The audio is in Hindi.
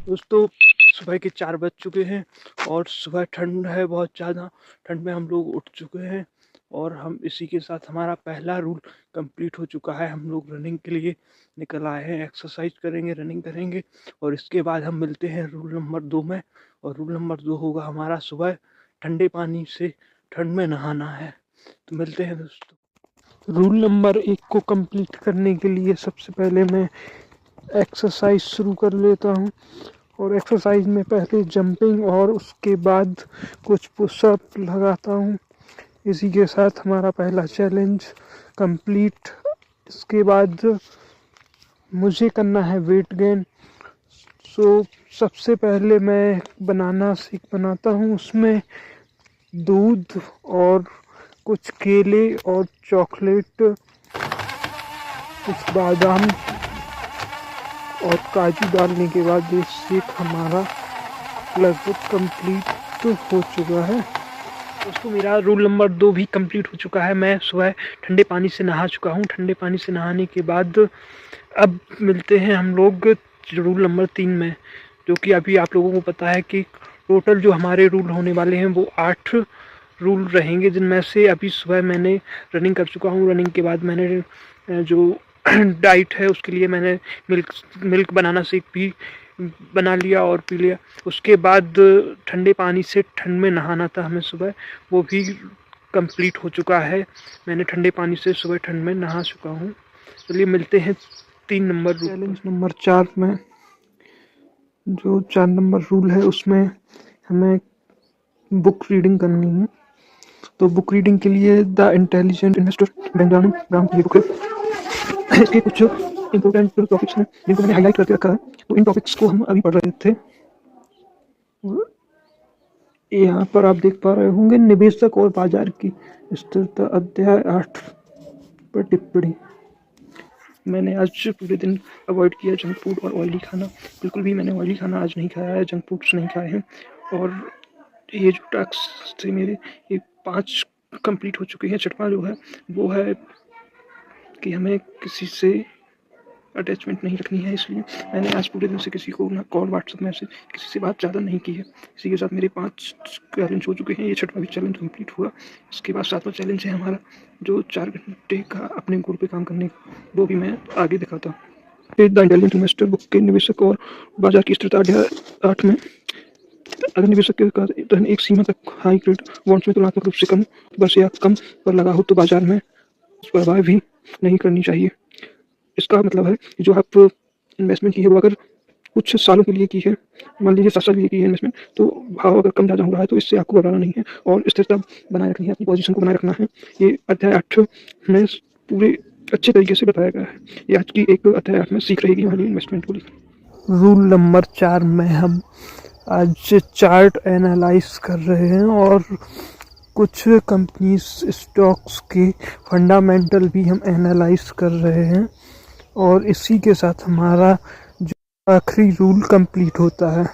दोस्तों सुबह के 4 बज चुके हैं और सुबह ठंड है बहुत ज़्यादा। ठंड में हम लोग उठ चुके हैं और हम इसी के साथ हमारा पहला रूल कंप्लीट हो चुका है। हम लोग रनिंग के लिए निकल आए हैं, एक्सरसाइज करेंगे, रनिंग करेंगे और इसके बाद हम मिलते हैं रूल नंबर 2 में। और रूल नंबर 2 होगा हमारा सुबह ठंडे पानी से ठंड में नहाना है। तो मिलते हैं दोस्तों। रूल नंबर 1 को कंप्लीट करने के लिए सबसे पहले मैं एक्सरसाइज शुरू कर लेता हूँ। और एक्सरसाइज में पहले जंपिंग और उसके बाद कुछ पुशअप लगाता हूँ। इसी के साथ हमारा पहला चैलेंज कंप्लीट। इसके बाद मुझे करना है वेट गेन। सबसे पहले मैं बनाना शेक बनाता हूँ। उसमें दूध और कुछ केले और चॉकलेट, कुछ बादाम और काजू डालने के बाद ये शेक हमारा लगभग कंप्लीट हो चुका है। दोस्तों मेरा रूल नंबर 2 भी कंप्लीट हो चुका है। मैं सुबह ठंडे पानी से नहा चुका हूँ। ठंडे पानी से नहाने के बाद अब मिलते हैं हम लोग रूल नंबर 3 में, जो कि अभी आप लोगों को पता है कि टोटल जो हमारे रूल होने वाले हैं वो 8 रूल रहेंगे, जिनमें से अभी सुबह मैंने रनिंग कर चुका हूँ। रनिंग के बाद मैंने जो डाइट है उसके लिए मैंने मिल्क बनाना शेक भी बना लिया और पी लिया। उसके बाद ठंडे पानी से ठंड में नहाना था हमें सुबह, वो भी कंप्लीट हो चुका है। मैंने ठंडे पानी से सुबह ठंड में नहा चुका हूँ। चलिए मिलते हैं 3 नंबर चैलेंज नंबर 4 में। जो 4 नंबर रूल है उसमें हमें बुक रीडिंग करनी है। तो बुक रीडिंग के लिए the intelligent investor Benjamin Graham की बुक है। इसके कुछ इंपॉर्टेंट टॉपिक्स हैं जिनको मैंने हाईलाइट करके रखा है। तो इन टॉपिक्स को हम अभी पढ़ रहे थे। यहाँ पर आप देख पा रहे होंगे निवेशक और बाजार की स्थिरता, अध्याय 8 पर टिप्पणी। मैंने आज पूरे दिन अवॉइड किया जंक फूड और ऑयली खाना। बिल्कुल भी मैंने ऑयली खाना आज नहीं खाया है, जंक फूड्स नहीं खाए हैं। और ये जो टास्क थे मेरे, ये 5 कंप्लीट हो चुके हैं। छठवां जो है वो है कि हमें किसी से अटैचमेंट नहीं रखनी है। इसलिए मैंने आज पूरे दिन से किसी को ना कॉल, व्हाट्सएप मैसेज, किसी से बात ज़्यादा नहीं की है। इसी के साथ मेरे 5 चैलेंज हो चुके हैं। ये 6वां भी चैलेंज कंप्लीट हुआ। इसके बाद 7वां चैलेंज है हमारा, जो 4 घंटे का अपने गोल पे काम करने का, वो भी मैं आगे दिखाता हूँ। द इंटेलिजेंट इन्वेस्टर बुक के निवेशक और बाजार की स्थिरता अध्याय 8 में, अगर निवेशक के धन एक सीमा तक हाई ग्रेड बॉन्ड्स में तुलनात्मक रूप से कम वर्ष या कम पर लगा हो तो बाजार में प्रभाव भी नहीं करनी चाहिए। इसका मतलब है जो आप इन्वेस्टमेंट की है वो अगर कुछ सालों के लिए की है, मान लीजिए 7 साल के लिए की है इन्वेस्टमेंट, तो भाव अगर कम ज़्यादा हो रहा है तो इससे आपको घबराना नहीं है और स्थिरता बनाए रखनी है, अपनी पोजीशन को बनाए रखना है। ये अध्याय 8 में पूरे अच्छे तरीके से बताया गया है। ये आज की एक अध्याय 8 में सीख रहेगी हमारी इन्वेस्टमेंट को लेकर। रूल नंबर 4 में हम आज चार्ट एनालाइज कर रहे हैं और कुछ कंपनीज स्टॉक्स के फंडामेंटल भी हम एनालाइज कर रहे हैं। और इसी के साथ हमारा जो आखिरी रूल कंप्लीट होता है।